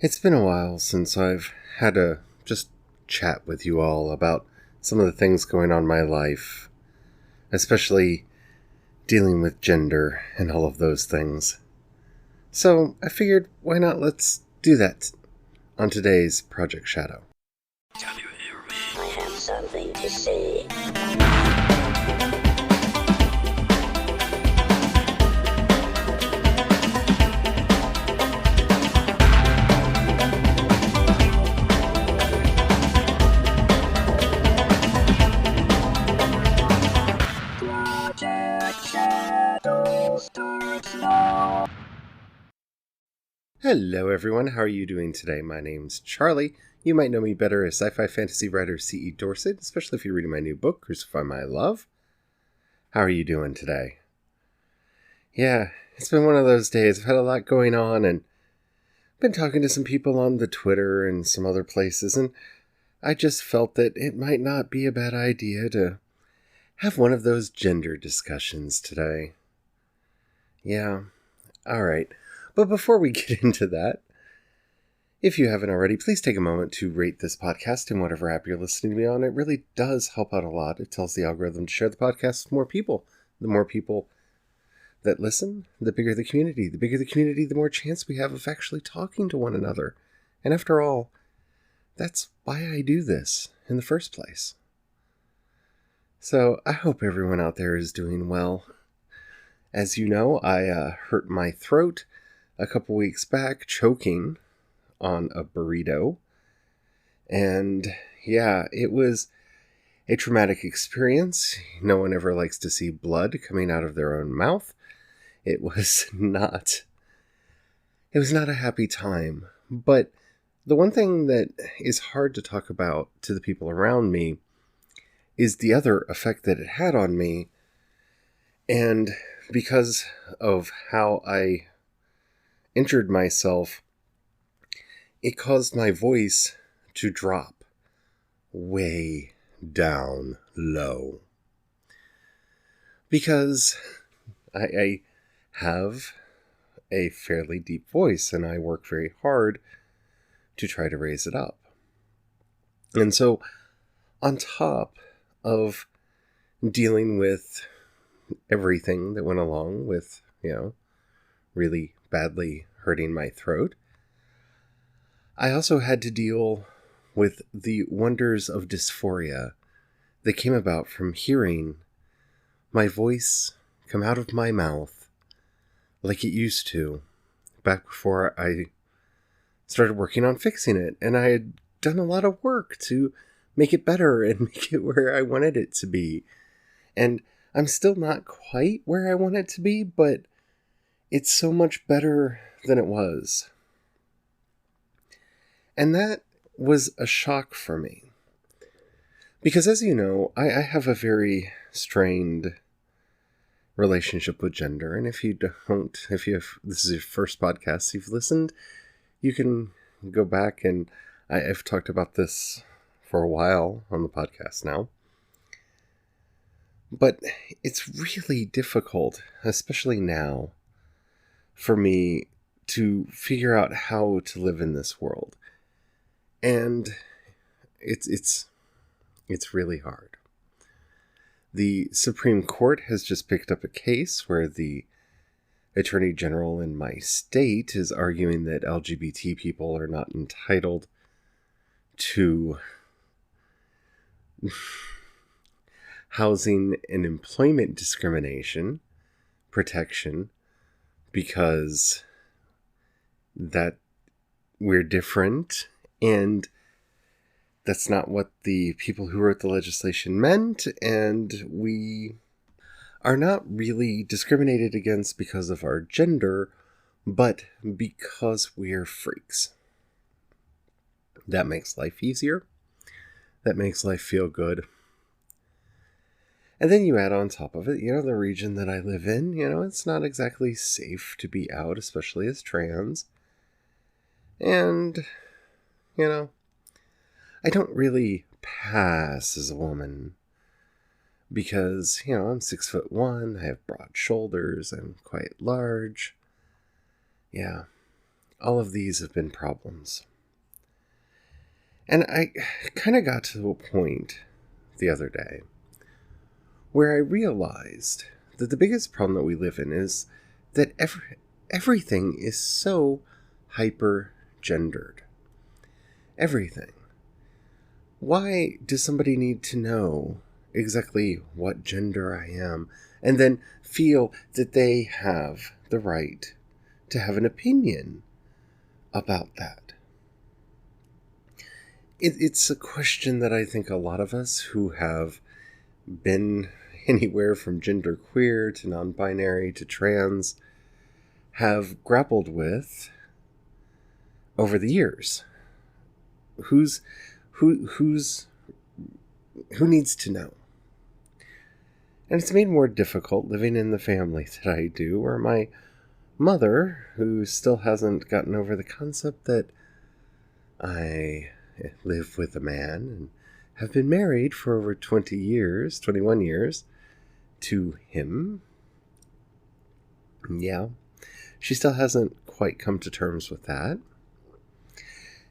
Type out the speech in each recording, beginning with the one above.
It's been a while since I've had a just chat with you all about some of the things going on in my life, especially dealing with gender and all of those things. So I figured, why not let's do that on today's Project Shadow. Can you hear me? I have something to say. Project Shadow starts now. Hello everyone, how are you doing today? My name's Charlie. You might know me better as sci-fi fantasy writer C.E. Dorset, especially if you're reading my new book, Crucify My Love. How are you doing today? Yeah, it's been one of those days. I've had a lot going on and been talking to some people on the Twitter and some other places, and I just felt that it might not be a bad idea to have one of those gender discussions today. Yeah, alright. But before we get into that, if you haven't already, please take a moment to rate this podcast in whatever app you're listening to me on. It really does help out a lot. It tells the algorithm to share the podcast with more people. The more people that listen, the bigger the community. The bigger the community, the more chance we have of actually talking to one another. And after all, that's why I do this in the first place. So I hope everyone out there is doing well. As you know, I hurt my throat a couple weeks back choking on a burrito. And yeah, it was a traumatic experience. No one ever likes to see blood coming out of their own mouth. It was not a happy time. But the one thing that is hard to talk about to the people around me is the other effect that it had on me. And because of how I injured myself, it caused my voice to drop way down low. Because I have a fairly deep voice and I work very hard to try to raise it up. And so, on top of dealing with everything that went along with, really badly hurting my throat, I also had to deal with the wonders of dysphoria that came about from hearing my voice come out of my mouth like it used to back before I started working on fixing it. And I had done a lot of work to make it better and make it where I wanted it to be. And I'm still not quite where I want it to be, but it's so much better than it was. And that was a shock for me. Because as you know, I have a very strained relationship with gender. And if this is your first podcast you've listened, you can go back and I've talked about this for a while on the podcast now. But it's really difficult, especially now, for me to figure out how to live in this world. And it's really hard. The Supreme Court has just picked up a case where the Attorney General in my state is arguing that LGBT people are not entitled to housing and employment discrimination protection because that we're different, and that's not what the people who wrote the legislation meant, and we are not really discriminated against because of our gender, but because we're freaks. That makes life easier. That makes life feel good. And then you add on top of it, the region that I live in, it's not exactly safe to be out, especially as trans. And, I don't really pass as a woman because, I'm 6'1", I have broad shoulders, I'm quite large. Yeah. all of these have been problems. And I kind of got to a point the other day where I realized that the biggest problem that we live in is that everything is so hyper-gendered. Everything. Why does somebody need to know exactly what gender I am and then feel that they have the right to have an opinion about that? It's a question that I think a lot of us who have been anywhere from genderqueer to non-binary to trans have grappled with over the years. Who needs to know? And it's made more difficult living in the family that I do, where my mother, who still hasn't gotten over the concept that I live with a man and have been married for over 21 years to him. Yeah, she still hasn't quite come to terms with that.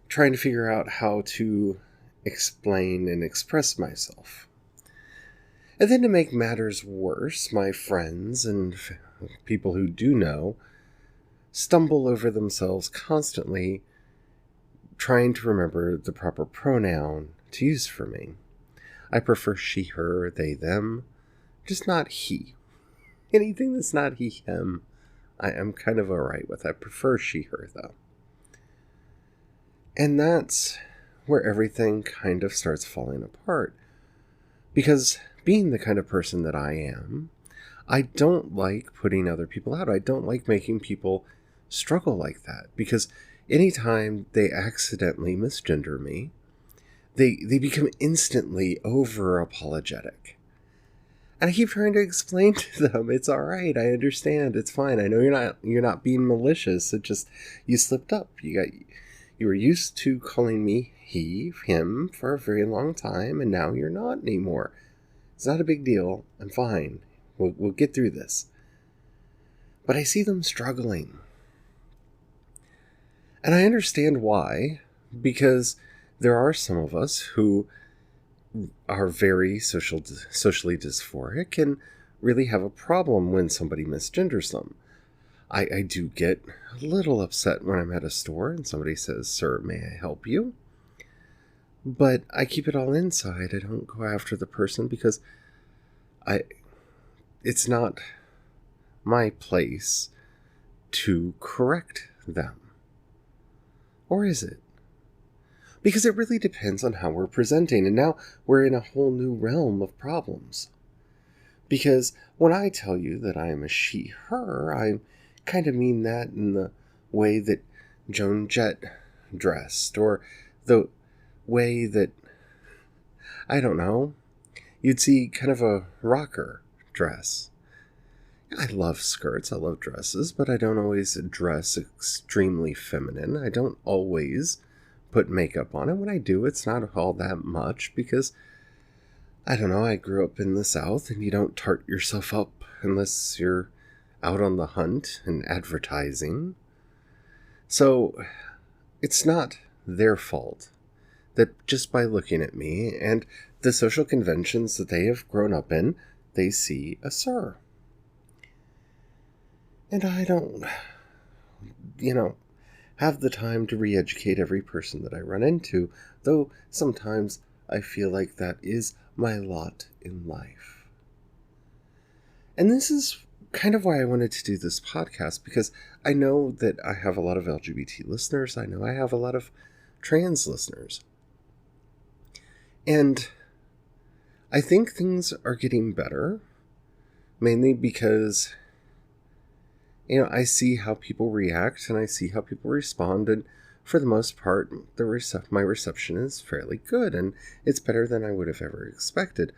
Trying to figure out how to explain and express myself. And then to make matters worse, my friends and people who do know stumble over themselves constantly trying to remember the proper pronoun to use for me. I prefer she, her, they, them, just not he. Anything that's not he, him, I am kind of alright with. I prefer she, her, though. And that's where everything kind of starts falling apart. Because being the kind of person that I am, I don't like putting other people out. I don't like making people struggle like that. Because anytime they accidentally misgender me, they become instantly over-apologetic. And I keep trying to explain to them, it's all right, I understand, it's fine. I know you're not being malicious. It just, you slipped up. You were used to calling me he, him for a very long time, and now you're not anymore. It's not a big deal. I'm fine. We'll get through this. But I see them struggling. And I understand why, because there are some of us who are very socially dysphoric and really have a problem when somebody misgenders them. I do get a little upset when I'm at a store and somebody says, "Sir, may I help you?" But I keep it all inside. I don't go after the person because it's not my place to correct them. Or is it? Because it really depends on how we're presenting, and now we're in a whole new realm of problems. Because when I tell you that I am a she, her, I kind of mean that in the way that Joan Jett dressed, or the way that, I don't know, you'd see kind of a rocker dress. I love skirts, I love dresses, but I don't always dress extremely feminine. I don't always put makeup on, and when I do, it's not all that much because, I don't know, I grew up in the South and you don't tart yourself up unless you're out on the hunt and advertising. So it's not their fault that just by looking at me and the social conventions that they have grown up in, they see a sir. And I don't, have the time to re-educate every person that I run into, though sometimes I feel like that is my lot in life. And this is kind of why I wanted to do this podcast, because I know that I have a lot of LGBT listeners. I know I have a lot of trans listeners. And I think things are getting better, mainly because I see how people react and I see how people respond, and for the most part, my reception is fairly good, and it's better than I would have ever expected.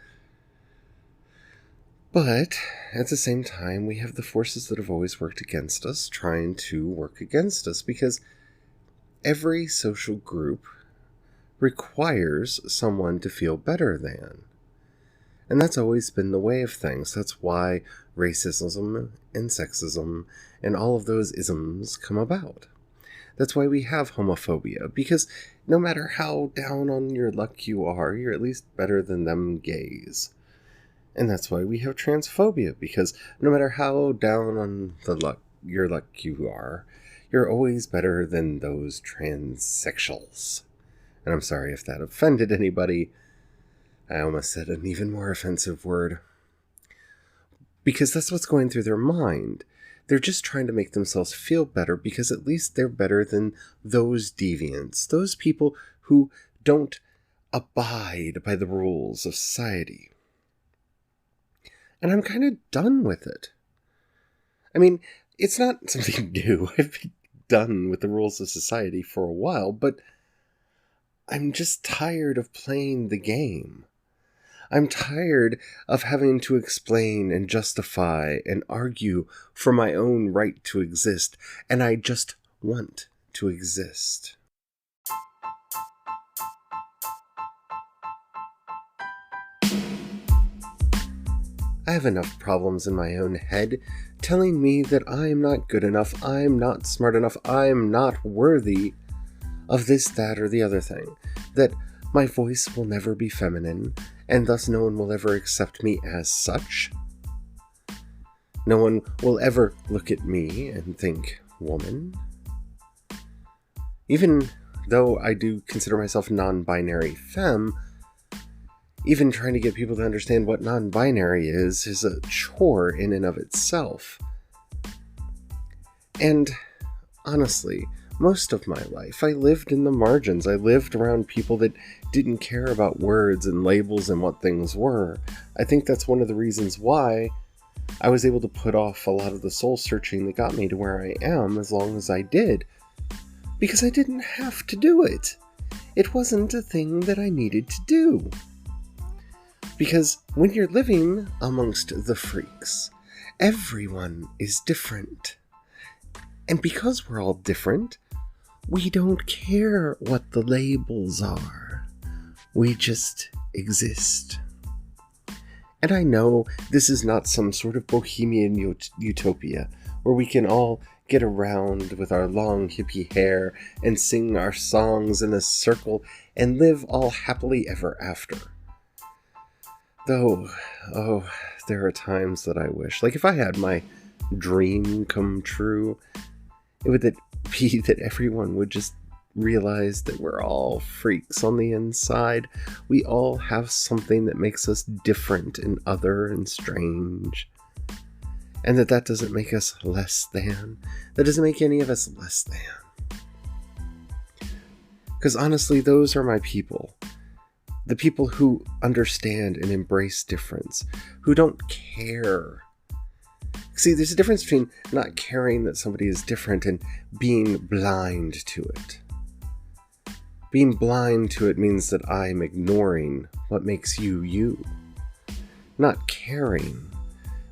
But at the same time, we have the forces that have always worked against us trying to work against us, because every social group requires someone to feel better than. And that's always been the way of things. That's why racism and sexism and all of those isms come about. That's why we have homophobia, because no matter how down on your luck you are, you're at least better than them gays. And that's why we have transphobia, because no matter how down on your luck you are, you're always better than those transsexuals. And I'm sorry if that offended anybody. I almost said an even more offensive word. Because that's what's going through their mind. They're just trying to make themselves feel better because at least they're better than those deviants, those people who don't abide by the rules of society. And I'm kind of done with it. I mean, it's not something new. I've been done with the rules of society for a while, but I'm just tired of playing the game. I'm tired of having to explain and justify and argue for my own right to exist, and I just want to exist. I have enough problems in my own head telling me that I'm not good enough, I'm not smart enough, I'm not worthy of this, that, or the other thing. That my voice will never be feminine, and thus no one will ever accept me as such. No one will ever look at me and think, woman. Even though I do consider myself non-binary femme, even trying to get people to understand what non-binary is a chore in and of itself. And honestly, most of my life, I lived in the margins. I lived around people that didn't care about words and labels and what things were. I think that's one of the reasons why I was able to put off a lot of the soul searching that got me to where I am as long as I did. Because I didn't have to do it. It wasn't a thing that I needed to do. Because when you're living amongst the freaks, everyone is different. And because we're all different, we don't care what the labels are. We just exist. And I know this is not some sort of bohemian utopia where we can all get around with our long hippie hair and sing our songs in a circle and live all happily ever after. Though, there are times that I wish, like if I had my dream come true, it would be that everyone would just realize that we're all freaks on the inside. We all have something that makes us different and other and strange. And that doesn't make us less than. That doesn't make any of us less than. Because honestly, those are my people. The people who understand and embrace difference. Who don't care. See, there's a difference between not caring that somebody is different and being blind to it. Being blind to it means that I'm ignoring what makes you, you. Not caring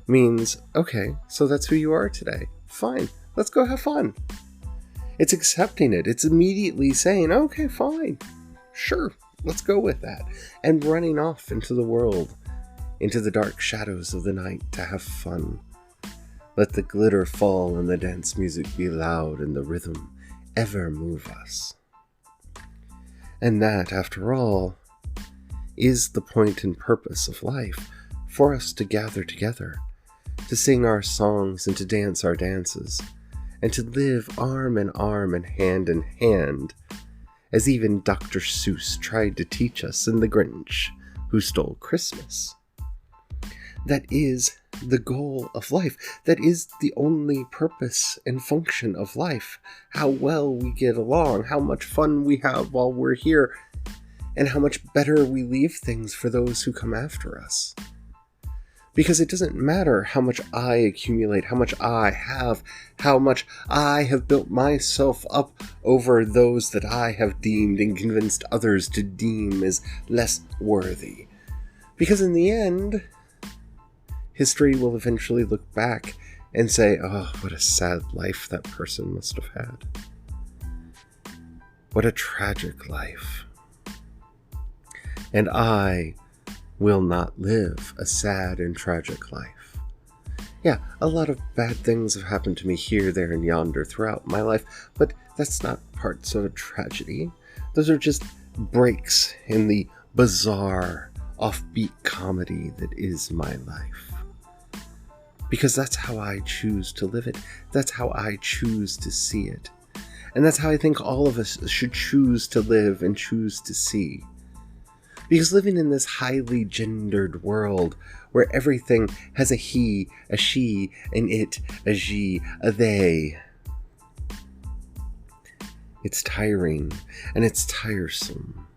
means, okay, so that's who you are today. Fine, let's go have fun. It's accepting it. It's immediately saying, okay, fine, sure, let's go with that. And running off into the world, into the dark shadows of the night to have fun. Let the glitter fall and the dance music be loud and the rhythm ever move us. And that, after all, is the point and purpose of life, for us to gather together, to sing our songs and to dance our dances, and to live arm in arm and hand, as even Dr. Seuss tried to teach us in The Grinch Who Stole Christmas. That is the goal of life. That is the only purpose and function of life. How well we get along, how much fun we have while we're here, and how much better we leave things for those who come after us. Because it doesn't matter how much I accumulate, how much I have, how much I have built myself up over those that I have deemed and convinced others to deem as less worthy. Because in the end, history will eventually look back and say, oh, what a sad life that person must have had. What a tragic life. And I will not live a sad and tragic life. Yeah, a lot of bad things have happened to me here, there, and yonder throughout my life, but that's not parts of a tragedy. Those are just breaks in the bizarre, offbeat comedy that is my life. Because that's how I choose to live it. That's how I choose to see it. And that's how I think all of us should choose to live and choose to see. Because living in this highly gendered world, where everything has a he, a she, an it, a she, a they, it's tiring and it's tiresome.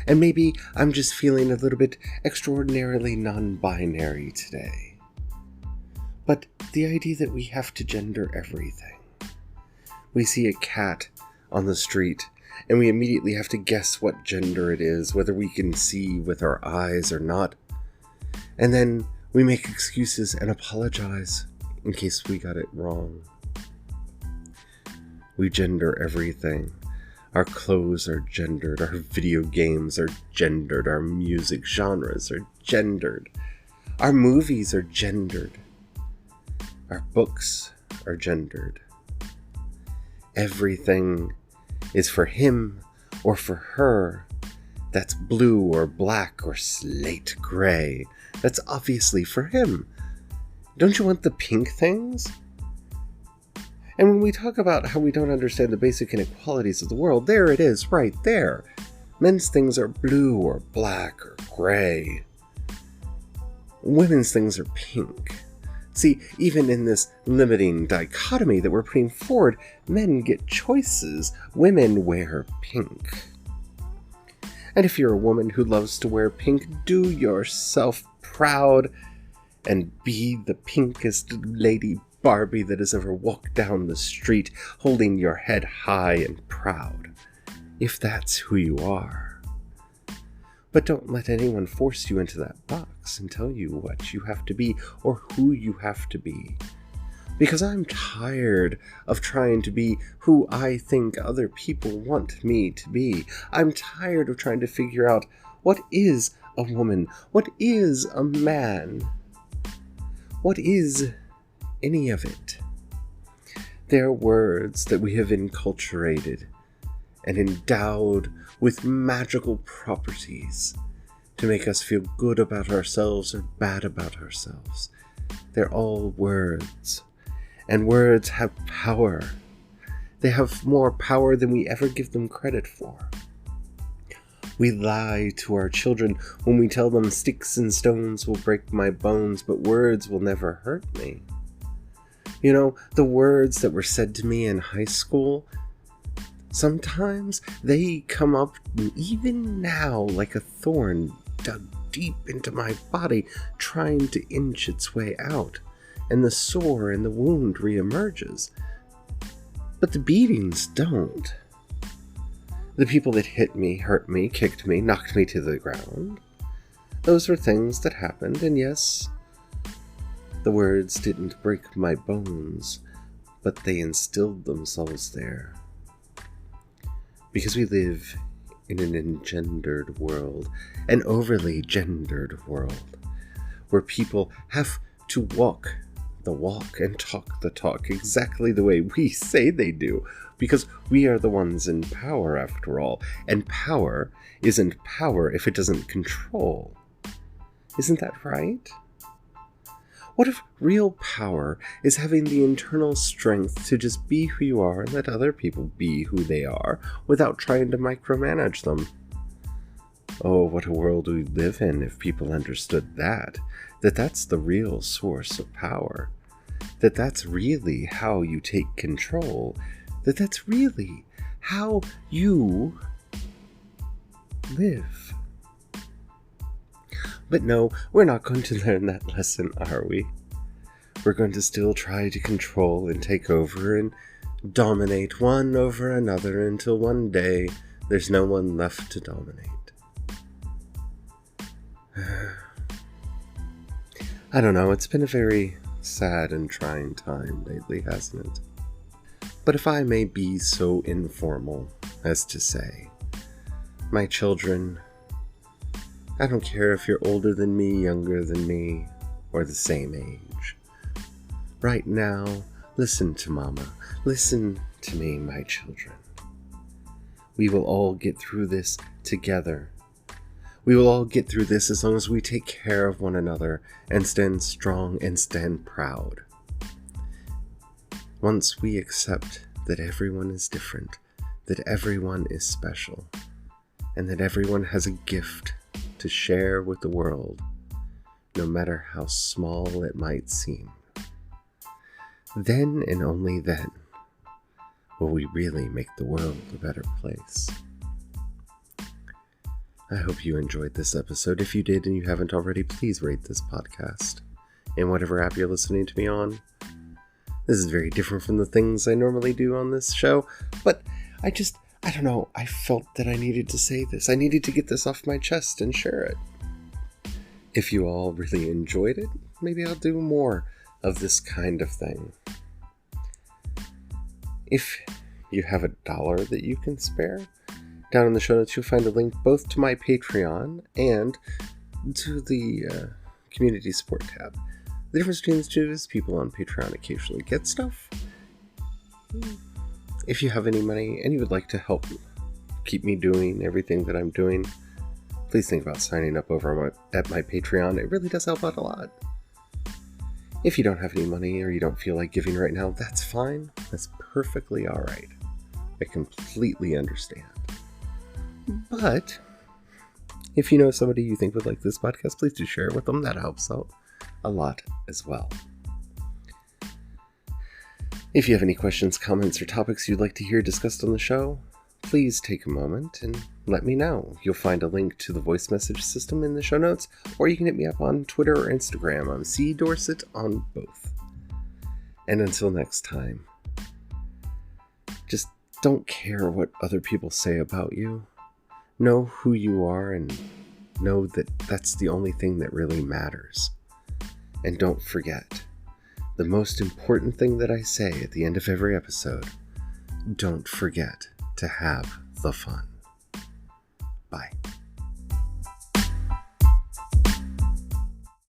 And maybe I'm just feeling a little bit extraordinarily non-binary today. But the idea that we have to gender everything. We see a cat on the street and we immediately have to guess what gender it is, whether we can see with our eyes or not. And then we make excuses and apologize in case we got it wrong. We gender everything. Our clothes are gendered, our video games are gendered, our music genres are gendered, our movies are gendered, our books are gendered. Everything is for him or for her. That's blue or black or slate gray. That's obviously for him. Don't you want the pink things? And when we talk about how we don't understand the basic inequalities of the world, there it is, right there. Men's things are blue or black or gray. Women's things are pink. See, even in this limiting dichotomy that we're putting forward, men get choices. Women wear pink. And if you're a woman who loves to wear pink, do yourself proud and be the pinkest Lady Barbie that has ever walked down the street, holding your head high and proud, if that's who you are. But don't let anyone force you into that box and tell you what you have to be or who you have to be. Because I'm tired of trying to be who I think other people want me to be. I'm tired of trying to figure out what is a woman, what is a man, what is any of it. They're words that we have enculturated and endowed with magical properties to make us feel good about ourselves or bad about ourselves. They're all words, and words have power. They have more power than we ever give them credit for. We lie to our children when we tell them sticks and stones will break my bones, but words will never hurt me. You know, the words that were said to me in high school, sometimes they come up even now like a thorn dug deep into my body, trying to inch its way out, and the sore and the wound reemerges. But the beatings don't. The people that hit me, hurt me, kicked me, knocked me to the ground, those were things that happened, and yes, the words didn't break my bones, but they instilled themselves there. Because we live in an engendered world, an overly gendered world, where people have to walk the walk and talk the talk exactly the way we say they do, because we are the ones in power after all, and power isn't power if it doesn't control. Isn't that right? What if real power is having the internal strength to just be who you are and let other people be who they are without trying to micromanage them? Oh, what a world we'd live in if people understood that that's the real source of power, that's really how you take control, that's really how you live. But no, we're not going to learn that lesson, are we? We're going to still try to control and take over and dominate one over another until one day there's no one left to dominate. I don't know, it's been a very sad and trying time lately, hasn't it? But if I may be so informal as to say, my children, I don't care if you're older than me, younger than me, or the same age. Right now, listen to Mama. Listen to me, my children. We will all get through this together. We will all get through this as long as we take care of one another and stand strong and stand proud. Once we accept that everyone is different, that everyone is special, and that everyone has a gift to share with the world, no matter how small it might seem, then and only then will we really make the world a better place. I hope you enjoyed this episode. If you did and you haven't already, please rate this podcast in whatever app you're listening to me on. This is very different from the things I normally do on this show, but I don't know, I felt that I needed to say this. I needed to get this off my chest and share it. If you all really enjoyed it, maybe I'll do more of this kind of thing. If you have $1 that you can spare, down in the show notes you'll find a link both to my Patreon and to the community support tab. The difference between the two is people on Patreon occasionally get stuff. If you have any money and you would like to help keep me doing everything that I'm doing, please think about signing up over at my Patreon. It really does help out a lot. If you don't have any money or you don't feel like giving right now, that's fine. That's perfectly alright. I completely understand. But if you know somebody you think would like this podcast, please do share it with them. That helps out a lot as well. If you have any questions, comments, or topics you'd like to hear discussed on the show, please take a moment and let me know. You'll find a link to the voice message system in the show notes, or you can hit me up on Twitter or Instagram. I'm C. Dorset on both. And until next time, just don't care what other people say about you. Know who you are and know that that's the only thing that really matters. And don't forget, the most important thing that I say at the end of every episode, don't forget to have the fun. Bye.